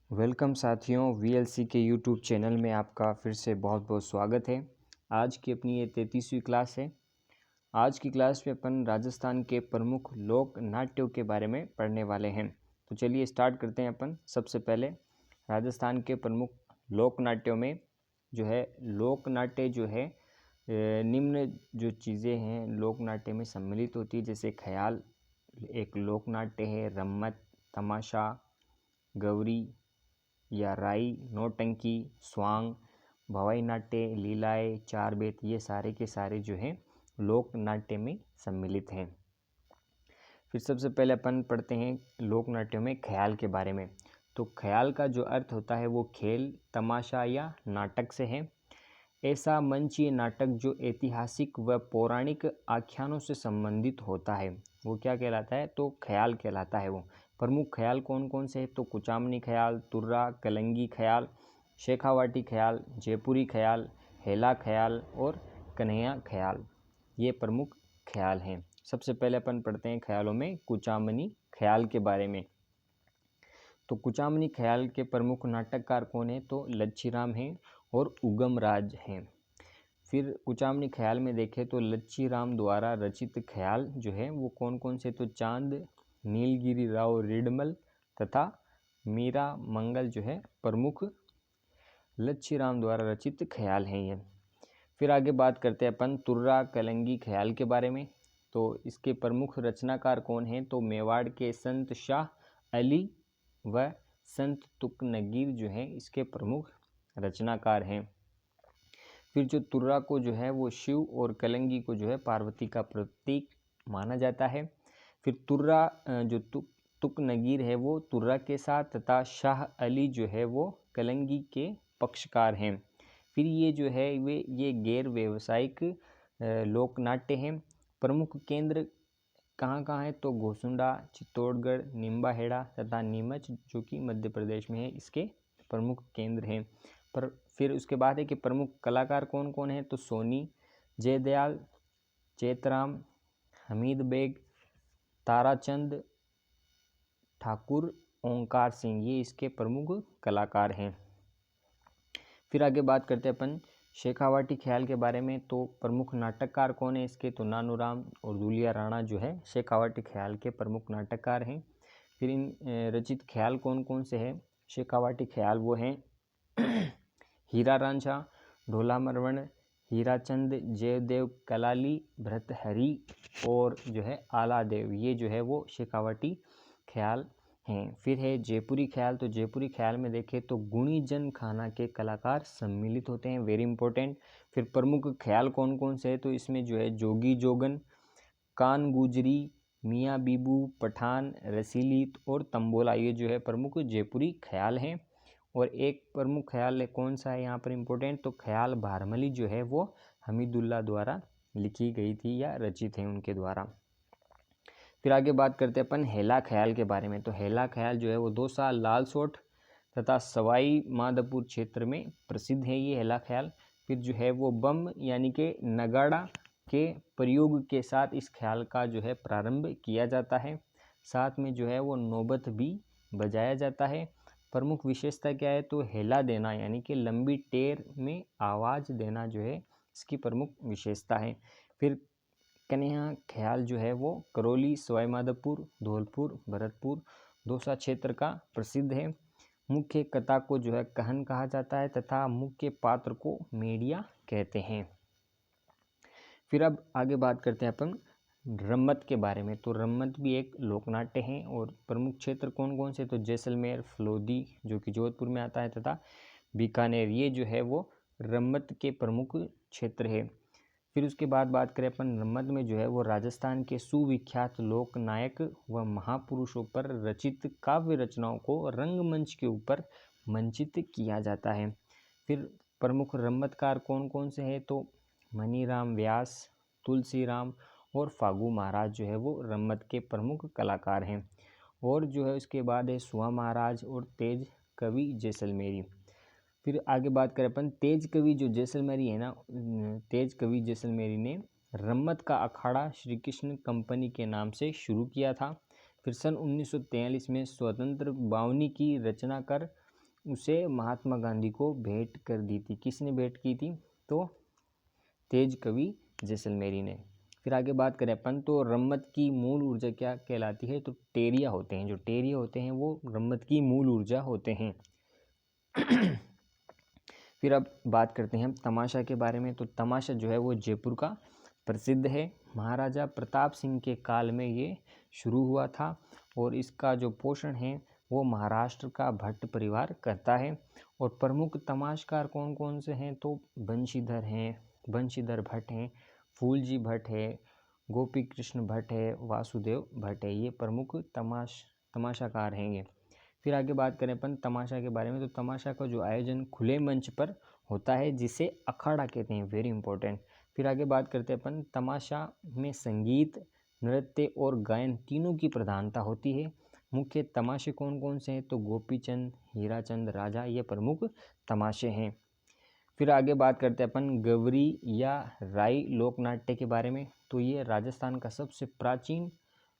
Welcome साथियों, VLC के YouTube channel में आपका फिर से बहुत बहुत स्वागत है। आज की अपनी ये 33वीं क्लास है। आज की क्लास में अपन राजस्थान के प्रमुख लोक नाट्यों के बारे में पढ़ने वाले हैं। तो चलिए स्टार्ट करते हैं अपन। सबसे पहले राजस्थान के प्रमुख लोक नाट्यों में जो है लोक नाट्य जो है निम्न जो चीज़ें हैं लोक नाट्य में सम्मिलित होती है। जैसे ख्याल एक लोक नाट्य है, रम्मत, तमाशा, गौरी या राई, नौटंकी, स्वांग, भवाई नाट्य, लीलाएँ, चार बेत, ये सारे के सारे जो हैं लोक नाट्य में सम्मिलित हैं। फिर सबसे पहले अपन पढ़ते हैं लोक नाट्यों में ख्याल के बारे में। तो ख्याल का जो अर्थ होता है वो खेल, तमाशा या नाटक से है। ऐसा मंचीय नाटक जो ऐतिहासिक व पौराणिक आख्यानों से संबंधित होता है वो क्या कहलाता है? तो ख्याल कहलाता है। वो प्रमुख ख्याल कौन कौन से हैं? तो कुचामनी ख्याल, तुर्रा, कलंगी ख्याल, शेखावाटी ख्याल, जयपुरी ख्याल, हेला ख्याल और कन्हैया ख्याल, ये प्रमुख ख्याल हैं। सबसे पहले अपन पढ़ते हैं ख्यालों में कुचामनी ख्याल के बारे में। तो कुचामनी ख्याल के प्रमुख नाटककार कौन है? तो लच्छीराम हैं और उगम राज हैं। फिर कुचामनी ख्याल में देखें तो लच्छीराम द्वारा रचित ख्याल जो है वो कौन कौन से? तो चांद, नीलगिरी राव रिडमल तथा मीरा मंगल जो है प्रमुख लच्छीराम द्वारा रचित ख्याल हैं ये। फिर आगे बात करते हैं अपन तुर्रा कलंगी ख्याल के बारे में। तो इसके प्रमुख रचनाकार कौन हैं? तो मेवाड़ के संत शाह अली व संत तुकनगीर जो हैं इसके प्रमुख रचनाकार हैं। फिर जो तुर्रा को जो है वो शिव और कलंगी को जो है पार्वती का प्रतीक माना जाता है। फिर तुर्रा जो तुकनगीर है वो तुर्रा के साथ तथा शाह अली जो है वो कलंगी के पक्षकार हैं। फिर ये जो है ये गैर व्यावसायिक लोकनाट्य हैं। प्रमुख केंद्र कहाँ कहाँ है? तो घोसुंडा, चित्तौड़गढ़, निम्बाहेड़ा तथा नीमच जो कि मध्य प्रदेश में है, इसके प्रमुख केंद्र हैं। पर फिर उसके बाद है कि प्रमुख कलाकार कौन कौन है? तो सोनी, जयदयाल, चैतराम, हमीद बेग, ताराचंद ठाकुर, ओंकार सिंह, ये इसके प्रमुख कलाकार हैं। फिर आगे बात करते हैं अपन शेखावाटी ख्याल के बारे में। तो प्रमुख नाटककार कौन है इसके? तो नानूराम और दुलिया राणा जो है शेखावाटी ख्याल के प्रमुख नाटककार हैं। फिर इन रचित ख्याल कौन कौन से हैं शेखावाटी ख्याल? वो हैं हीरा रांझा, ढोला मरवण, हीराचंद, जयदेव कलाली, भृतहरि और जो है आलादेव, ये जो है वो शेखावाटी ख्याल हैं। फिर है जयपुरी ख्याल। तो जयपुरी ख्याल में देखें तो गुणी जन खाना के कलाकार सम्मिलित होते हैं, वेरी इंपॉर्टेंट। फिर प्रमुख ख्याल कौन कौन से है? तो इसमें जो है जोगी जोगन, कान गुजरी, मियाँ बीबू, पठान, रसीली और तंबोला, ये जो है प्रमुख जयपुरी ख्याल हैं। और एक प्रमुख ख्याल है कौन सा है यहाँ पर इम्पोर्टेंट? तो ख्याल भारमली जो है वो हमीदुल्ला द्वारा लिखी गई थी या रचित है उनके द्वारा। फिर आगे बात करते हैं अपन हेला ख्याल के बारे में। तो हेला ख्याल जो है वो दौसा, लालसोट तथा सवाई माधोपुर क्षेत्र में प्रसिद्ध है ये हेला ख्याल। फिर जो है वो बम यानी कि नगाड़ा के प्रयोग के साथ इस ख्याल का जो है प्रारंभ किया जाता है। साथ में जो है वो नौबत भी बजाया जाता है। प्रमुख विशेषता क्या है? तो हेला देना यानी कि लंबी टेर में आवाज़ देना जो है इसकी प्रमुख विशेषता है। फिर कन्हैया ख्याल जो है वो करौली, सवाई माधोपुर, धौलपुर, भरतपुर, दौसा क्षेत्र का प्रसिद्ध है। मुख्य कथा को जो है कहन कहा जाता है तथा मुख्य पात्र को मेडिया कहते हैं। फिर अब आगे बात करते हैं अपन रम्मत के बारे में। तो रम्मत भी एक लोकनाट्य है और प्रमुख क्षेत्र कौन कौन से? तो जैसलमेर, फलोदी जो कि जोधपुर में आता है तथा बीकानेर, ये जो है वो रम्मत के प्रमुख क्षेत्र है। फिर उसके बाद बात करें अपन रम्मत में जो है वो राजस्थान के सुविख्यात लोक नायक व महापुरुषों पर रचित काव्य रचनाओं को रंगमंच के ऊपर मंचित किया जाता है। फिर प्रमुख रम्मतकार कौन कौन से हैं? तो मनीराम व्यास, तुलसीराम और फागू महाराज जो है वो रम्मत के प्रमुख कलाकार हैं। और जो है उसके बाद है सुहा महाराज और तेज कवि जैसलमेरी। फिर आगे बात करें अपन तेज कवि जो जैसलमेरी है ना, तेज कवि जैसलमेरी ने रम्मत का अखाड़ा श्री कृष्ण कंपनी के नाम से शुरू किया था। फिर सन 1943 में स्वतंत्र बावनी की रचना कर उसे महात्मा गांधी को भेंट कर दी थी। किसने भेंट की थी? तो तेज कवि जैसलमेरी ने। फिर आगे बात करें अपन तो रम्मत की मूल ऊर्जा क्या कहलाती है? तो टेरिया होते हैं। जो टेरिया होते हैं वो रम्मत की मूल ऊर्जा होते हैं। फिर अब बात करते हैं हम तमाशा के बारे में। तो तमाशा जो है वो जयपुर का प्रसिद्ध है। महाराजा प्रताप सिंह के काल में ये शुरू हुआ था और इसका जो पोषण है वो महाराष्ट्र का भट्ट परिवार करता है। और प्रमुख तमाशकार कौन कौन से हैं? तो बंशीधर भट्ट हैं, फूलजी भट्ट है, गोपी कृष्ण भट्ट है, वासुदेव भट्ट है। ये प्रमुख तमाशाकार हैं ये। फिर आगे बात करें अपन तमाशा के बारे में। तो तमाशा का जो आयोजन खुले मंच पर होता है जिसे अखाड़ा कहते हैं। Very important. फिर आगे बात करते हैं अपन तमाशा में संगीत, नृत्य और गायन तीनों की प्रधानता होती है। मुख्य तमाशे कौन कौन से हैं? तो गोपीचंद, हीराचंद राजा, ये प्रमुख तमाशे हैं। फिर आगे बात करते हैं अपन गवरी या राई लोकनाट्य के बारे में। तो ये राजस्थान का सबसे प्राचीन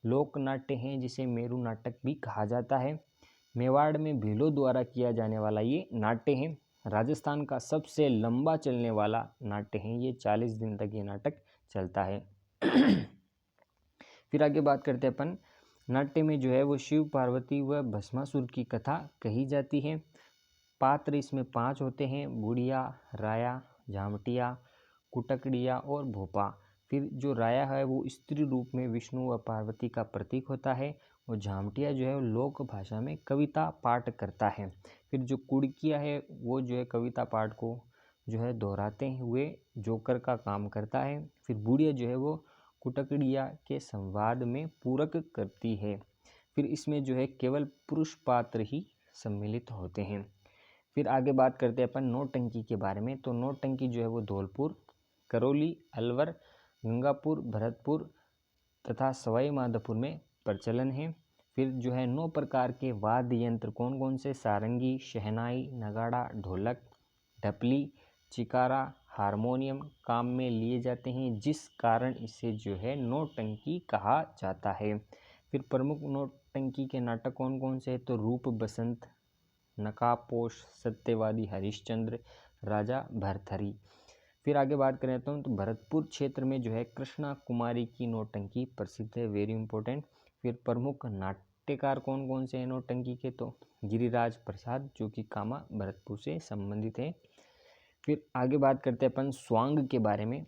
लोकनाट्य है जिसे मेरू नाटक भी कहा जाता है। मेवाड़ में भीलों द्वारा किया जाने वाला ये नाट्य है। राजस्थान का सबसे लंबा चलने वाला नाट्य है ये। 40 दिन तक ये नाटक चलता है। फिर आगे बात करते हैं अपन नाट्य में जो है वो शिव पार्वती व भस्मासुर की कथा कही जाती है। पात्र इसमें 5 होते हैं: बुढ़िया, राया, झामटिया, कुटकड़िया और भोपा। फिर जो राया है वो स्त्री रूप में विष्णु व पार्वती का प्रतीक होता है और झामटिया जो है वो लोक भाषा में कविता पाठ करता है। फिर जो कुड़किया है वो जो है कविता पाठ को जो है दोहराते हुए जोकर का काम करता है। फिर बुढ़िया जो है वो कुटकड़िया के संवाद में पूरक करती है। फिर इसमें जो है केवल पुरुष पात्र ही सम्मिलित होते हैं। फिर आगे बात करते हैं अपन नौटंकी के बारे में। तो नौटंकी जो है वो धौलपुर, करौली, अलवर, गंगापुर, भरतपुर तथा सवाई माधोपुर में प्रचलन है। फिर जो है 9 प्रकार के वाद्य यंत्र कौन कौन से? सारंगी, शहनाई, नगाड़ा, ढोलक, ढपली, चिकारा, हारमोनियम काम में लिए जाते हैं, जिस कारण इसे जो है नौटंकी कहा जाता है। फिर प्रमुख नौटंकी के नाटक कौन कौन से? तो रूप बसंत, नकाबपोश, सत्यवादी हरिश्चंद्र, राजा भरथरी। फिर आगे बात करें तो भरतपुर क्षेत्र में जो है कृष्णा कुमारी की नौटंकी प्रसिद्ध है। Very important. फिर प्रमुख नाट्यकार कौन कौन से हैं नौटंकी के? तो गिरिराज प्रसाद जो कि कामा भरतपुर से संबंधित है। फिर आगे बात करते हैं अपन स्वांग के बारे में।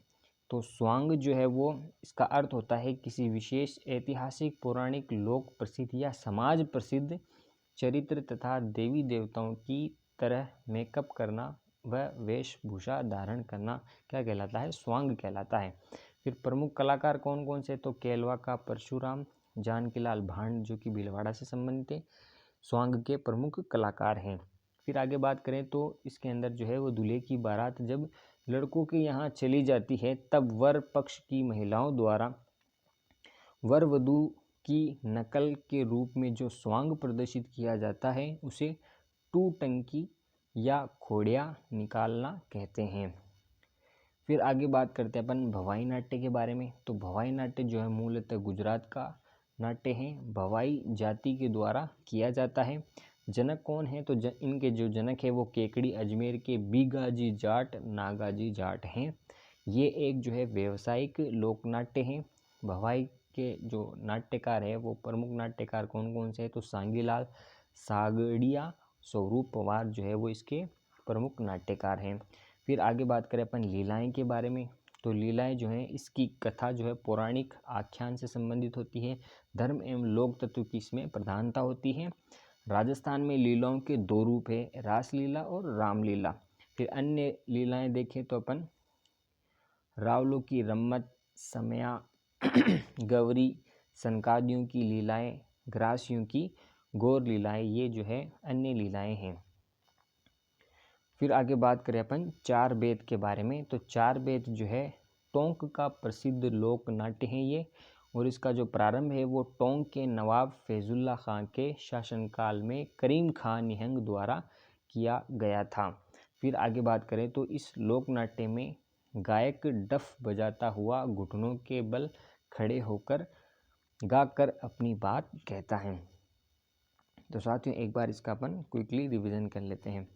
तो स्वांग जो है वो इसका अर्थ होता है किसी विशेष ऐतिहासिक, पौराणिक, लोक प्रसिद्ध या समाज प्रसिद्ध चरित्र तथा देवी देवताओं की तरह मेकअप करना व वेशभूषा धारण करना क्या कहलाता है? स्वांग कहलाता है। फिर प्रमुख कलाकार कौन कौन से? तो केलवा का परशुराम, जानकीलाल भांड जो कि भीलवाड़ा से संबंधित है, स्वांग के प्रमुख कलाकार हैं। फिर आगे बात करें तो इसके अंदर जो है वो दूल्हे की बारात जब लड़कों के यहाँ चली जाती है तब वर पक्ष की महिलाओं द्वारा वर वधू की नकल के रूप में जो स्वांग प्रदर्शित किया जाता है उसे टू टंकी या खोड़िया निकालना कहते हैं। फिर आगे बात करते हैं अपन भवाई नाट्य के बारे में। तो भवाई नाट्य जो है मूलतः गुजरात का नाट्य है। भवाई जाति के द्वारा किया जाता है। जनक कौन है? तो इनके जो जनक है वो केकड़ी अजमेर के बीगाजी जाट नागाजी जाट हैं। ये एक जो है व्यवसायिक लोकनाट्य है। भवाई के जो नाट्यकार है वो प्रमुख नाट्यकार कौन कौन से हैं? तो सांगीलाल सागड़िया, स्वरूप पवार जो है वो इसके प्रमुख नाट्यकार हैं। फिर आगे बात करें अपन लीलाएं के बारे में। तो लीलाएं जो हैं इसकी कथा जो है पौराणिक आख्यान से संबंधित होती है। धर्म एवं लोक तत्व की इसमें प्रधानता होती है। राजस्थान में लीलाओं के 2 रूप है, रासलीला और रामलीला। फिर अन्य लीलाएं देखें तो अपन रावलों की रम्मत, समया, गौरी, सनकादियों की लीलाएं, ग्रासियों की गौर लीलाएं, ये जो है अन्य लीलाएं हैं। फिर आगे बात करें अपन 4 बेद के बारे में। तो 4 बेद जो है टोंक का प्रसिद्ध लोक नाट्य है ये, और इसका जो प्रारंभ है वो टोंक के नवाब फैजुल्ला खां के शासनकाल में करीम खान निहंग द्वारा किया गया था। फिर आगे बात करें तो इस लोक नाट्य में गायक डफ बजाता हुआ घुटनों के बल खड़े होकर गाकर अपनी बात कहता है। तो साथियों एक बार इसका अपन क्विकली रिवीजन कर लेते हैं।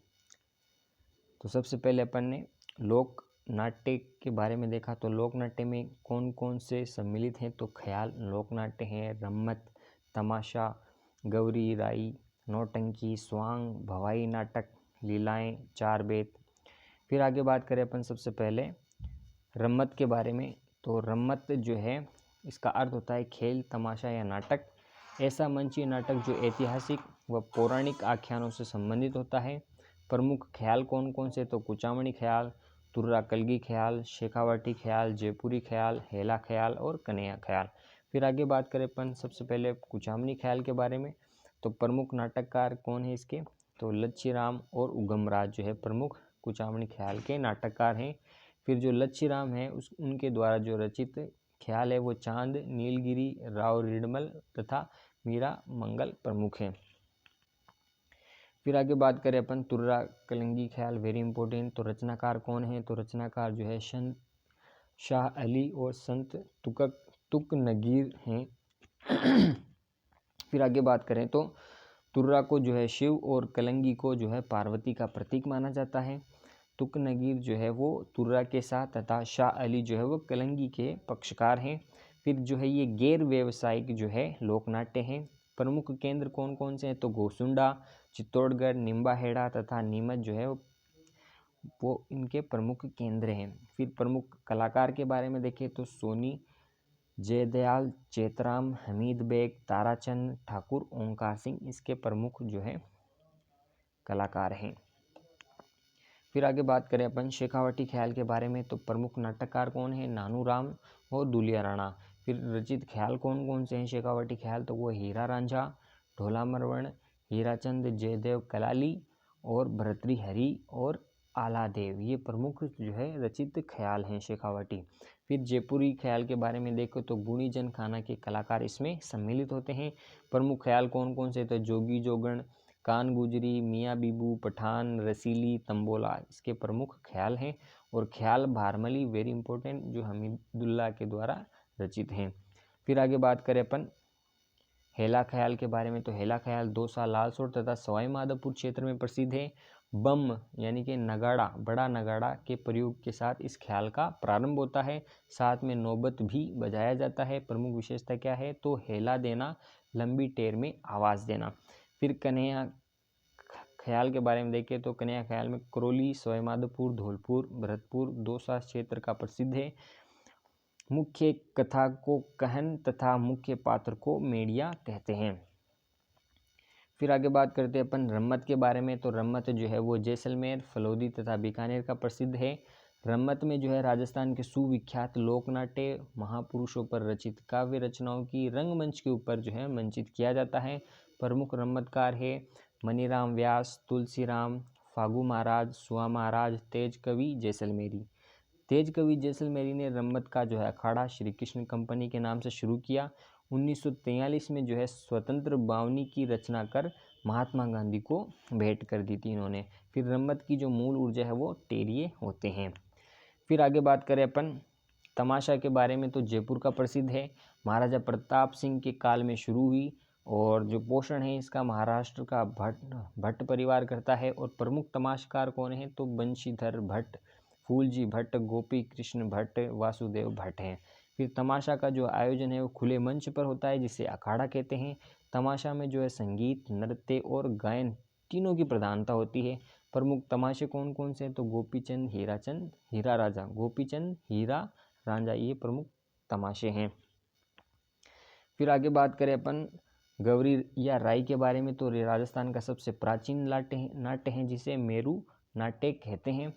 तो सबसे पहले अपन ने लोक नाट्य के बारे में देखा। तो लोक नाट्य में कौन कौन से सम्मिलित हैं, तो ख्याल लोक नाट्य हैं, रम्मत, तमाशा, गौरी राई, नौटंकी, स्वांग, भवाई नाटक, लीलाएं, चार बेत। फिर आगे बात करें अपन सबसे पहले रम्मत के बारे में। तो रम्मत जो है इसका अर्थ होता है खेल, तमाशा या नाटक। ऐसा मंचीय नाटक जो ऐतिहासिक व पौराणिक आख्यानों से संबंधित होता है। प्रमुख ख्याल कौन कौन से, तो कुचामणी ख्याल, तुर्रा कलगी ख्याल, शेखावाटी ख्याल, जयपुरी ख्याल, हेला ख्याल और कन्हैया ख्याल। फिर आगे बात करें अपन सबसे पहले कुचामणी ख्याल के बारे में। तो प्रमुख नाटककार कौन है इसके, तो लच्छीराम और उगमराज जो है प्रमुख कुचामणी ख्याल के नाटककार हैं। फिर जो लच्छीराम है उनके द्वारा जो रचित ख्याल है वो चांद, नीलगिरी, राव रिडमल तथा मीरा मंगल प्रमुख हैं। फिर आगे बात करें अपन तुर्रा कलंगी ख्याल, वेरी इंपॉर्टेंट। तो रचनाकार कौन है, तो रचनाकार जो है संत शाह अली और संत तुक नगीर हैं। फिर आगे बात करें तो तुर्रा को जो है शिव और कलंगी को जो है पार्वती का प्रतीक माना जाता है। तुक नगीर जो है वो तुर्रा के साथ तथा शाह अली जो है वो कलंगी के पक्षकार हैं। फिर जो है ये गैर व्यवसायिक जो है लोकनाट्य हैं। प्रमुख केंद्र कौन कौन से हैं, तो गोसुंडा, चित्तौड़गढ़, निम्बाहेड़ा तथा नीमच जो है वो इनके प्रमुख केंद्र हैं। फिर प्रमुख कलाकार के बारे में देखें तो सोनी, जयदयाल, चेतराम, हमीद बेग, ताराचंद ठाकुर, ओंकार सिंह इसके प्रमुख जो है कलाकार हैं। फिर आगे बात करें अपन शेखावटी ख्याल के बारे में। तो प्रमुख नाटककार कौन है, नानू राम और दुलिया राणा। फिर रचित ख्याल कौन कौन से हैं शेखावटी ख्याल, तो वो हीरा रांझा, ढोला मरवण, हीराचंद, जयदेव कलाली और भर्तृहरि और आलादेव, ये प्रमुख जो है रचित ख्याल हैं शेखावटी। फिर जयपुरी ख्याल के बारे में देखो तो गुणी जन खाना के कलाकार इसमें सम्मिलित होते हैं। प्रमुख ख्याल कौन कौन से, तो जोगी जोगण, कान गुजरी, मियाँ बीबू, पठान, रसीली, तंबोला इसके प्रमुख ख्याल हैं। और ख्याल भारमली वेरी इंपॉर्टेंट जो हमीदुल्लाह के द्वारा रचित हैं। फिर आगे बात करें अपन हेला ख्याल के बारे में। तो हेला ख्याल दौसा, लालसोट तथा सवाई माधोपुर क्षेत्र में प्रसिद्ध है। बम यानी कि नगाड़ा, बड़ा नगाड़ा के प्रयोग के साथ इस ख्याल का प्रारंभ होता है। साथ में नौबत भी बजाया जाता है। प्रमुख विशेषता क्या है, तो हेला देना, लंबी टेर में आवाज़ देना। फिर कन्हैया ख्याल के बारे में देखें तो कन्हैया ख्याल में करौली, सवाई माधोपुर, धौलपुर, भरतपुर, दौसा क्षेत्र का प्रसिद्ध है। मुख्य कथा को कहन तथा मुख्य पात्र को मेड़िया कहते हैं। फिर आगे बात करते हैं अपन रम्मत के बारे में। तो रम्मत जो है वो जैसलमेर, फलौदी तथा बीकानेर का प्रसिद्ध है। रम्मत में जो है राजस्थान के सुविख्यात लोकनाट्य महापुरुषों पर रचित काव्य रचनाओं की रंगमंच के ऊपर जो है मंचित किया जाता है। प्रमुख रम्मतकार है मनीराम व्यास, तुलसीराम, फागू महाराज, सुआ महाराज, तेज कवि जैसलमेरी। तेज कवि जैसलमेरी ने रम्मत का जो है अखाड़ा श्री कृष्ण कंपनी के नाम से शुरू किया। 1943 में जो है स्वतंत्र बावनी की रचना कर महात्मा गांधी को भेंट कर दी थी इन्होंने। फिर रम्मत की जो मूल ऊर्जा है वो टेरिये होते हैं। फिर आगे बात करें अपन तमाशा के बारे में। तो जयपुर का प्रसिद्ध है, महाराजा प्रताप सिंह के काल में शुरू हुई और जो पोषण है इसका महाराष्ट्र का भट्ट परिवार करता है। और प्रमुख तमाशकार कौन है, तो बंशीधर भट्ट, फूलजी भट्ट, गोपी कृष्ण भट्ट, वासुदेव भट्ट हैं। फिर तमाशा का जो आयोजन है वो खुले मंच पर होता है जिसे अखाड़ा कहते हैं। तमाशा में जो है संगीत, नृत्य और गायन तीनों की प्रधानता होती है। प्रमुख तमाशे कौन कौन से हैं, तो गोपीचंद, हीराचंद, हीरा राजा, गोपीचंद, हीरा रांझा ये प्रमुख तमाशे हैं। फिर आगे बात करें अपन गौरी या राई के बारे में। तो राजस्थान का सबसे प्राचीन नाट्य है जिसे मेरू नाट्य कहते हैं।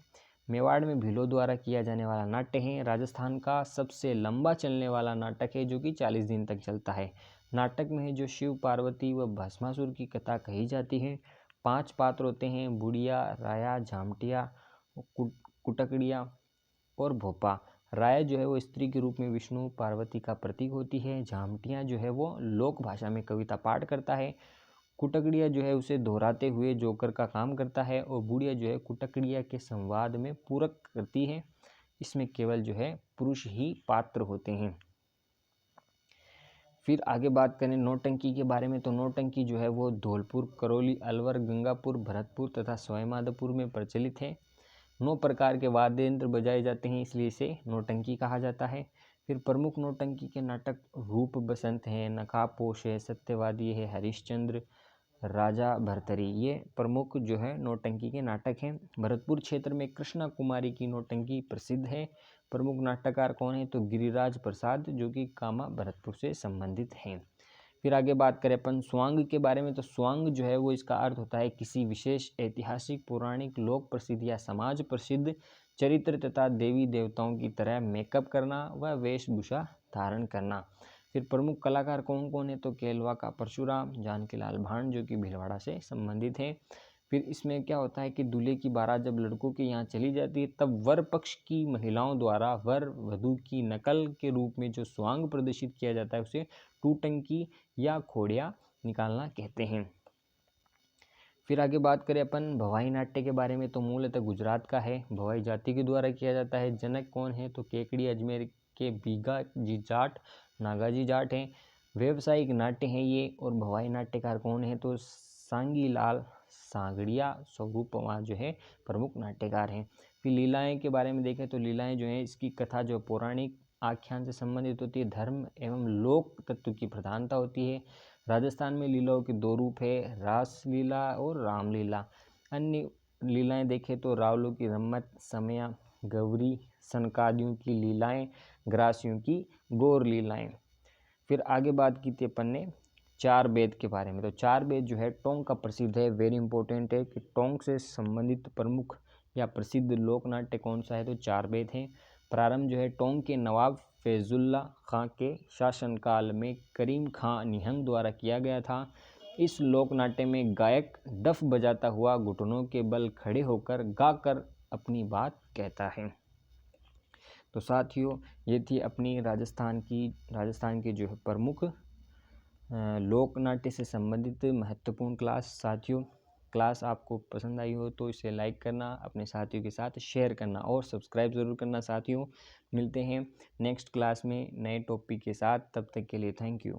मेवाड़ में भीलों द्वारा किया जाने वाला नाट्य है। राजस्थान का सबसे लंबा चलने वाला नाटक है जो कि 40 दिन तक चलता है। नाटक में जो शिव पार्वती व भस्मासुर की कथा कही जाती है। 5 पात्र होते हैं, बुढ़िया, राया, झामटिया, कुटकड़िया और भोपा। राय जो है वो स्त्री के रूप में विष्णु पार्वती का प्रतीक होती है। झामटिया जो है वो लोक भाषा में कविता पाठ करता है। कुटकड़िया जो है उसे दोहराते हुए जोकर का काम करता है। और बुढ़िया जो है कुटकड़िया के संवाद में पूरक करती है। इसमें केवल जो है पुरुष ही पात्र होते हैं। फिर आगे बात करें नौटंकी के बारे में, तो नौटंकी जो है वो धौलपुर, करौली, अलवर, गंगापुर, भरतपुर तथा सवाईमाधोपुर में प्रचलित है। 9 प्रकार के वाद्य यंत्र बजाए जाते हैं, इसलिए इसे नौटंकी कहा जाता है। फिर प्रमुख नौटंकी के नाटक रूप बसंत है, नकाबपोश है, सत्यवादी है, हरिश्चंद्र, राजा भरतरी, ये प्रमुख जो है नौटंकी के नाटक हैं। भरतपुर क्षेत्र में कृष्णा कुमारी की नौटंकी प्रसिद्ध है। प्रमुख नाटककार कौन है, तो गिरिराज प्रसाद, जो कि कामा भरतपुर से संबंधित हैं। फिर आगे बात करें अपन स्वांग के बारे में, तो स्वांग जो है वो इसका अर्थ होता है किसी विशेष ऐतिहासिक, पौराणिक, लोक प्रसिद्ध या समाज प्रसिद्ध चरित्र तथा देवी देवताओं की तरह मेकअप करना व वेशभूषा धारण करना। फिर प्रमुख कलाकार कौन कौन है, तो केलवा का परशुराम, जानकीलाल भांड, जो कि भीलवाड़ा से संबंधित है। फिर इसमें क्या होता है कि दूल्हे की बारात जब लड़कों के यहाँ चली जाती है, तब वर पक्ष की महिलाओं द्वारा वर वधू की नकल के रूप में जो स्वांग प्रदर्शित किया जाता है उसे टूटंकी या खोड़िया निकालना कहते हैं। फिर आगे बात करें अपन भवाई नाट्य के बारे में, तो मूलतः गुजरात का है, भवाई जाति के द्वारा किया जाता है। जनक कौन है, तो केकड़ी अजमेर के बीगा जी जाट, नागाजी जाट हैं। व्यवसायिक नाट्य हैं ये। और भवाई नाट्यकार कौन है, तो सांगीलाल सांगड़िया स्वरूपमा जो है प्रमुख नाट्यकार हैं। फिर लीलाएं के बारे में देखें, तो लीलाएं जो है इसकी कथा जो पौराणिक आख्यान से संबंधित होती है, धर्म एवं लोक तत्व की प्रधानता होती है। राजस्थान में लीलाओं के 2 रूप है, रास लीला और रामलीला। अन्य लीलाएं देखें तो रावलों की रम्मत, समया, गौरी, सनकादियों की लीलाएं, ग्रासियों की गौर लीलाएं। फिर आगे बात की थी अपन ने 4 वेद के बारे में, तो 4 वेद जो है टोंक का प्रसिद्ध है। वेरी इंपॉर्टेंट है कि टोंक से संबंधित प्रमुख या प्रसिद्ध लोक नाट्य कौन सा है, तो 4 वेद हैं। प्रारंभ जो है टोंक के नवाब फैजुल्ला खां के शासनकाल में करीम खां निहंग द्वारा किया गया था। इस लोक नाट्य में गायक डफ बजाता हुआ घुटनों के बल खड़े होकर गाकर अपनी बात कहता है। तो साथियों ये थी अपनी राजस्थान के जो है प्रमुख लोक नाट्य से संबंधित महत्वपूर्ण क्लास। साथियों क्लास आपको पसंद आई हो तो इसे लाइक करना, अपने साथियों के साथ शेयर करना और सब्सक्राइब ज़रूर करना। साथियों मिलते हैं नेक्स्ट क्लास में नए टॉपिक के साथ, तब तक के लिए थैंक यू।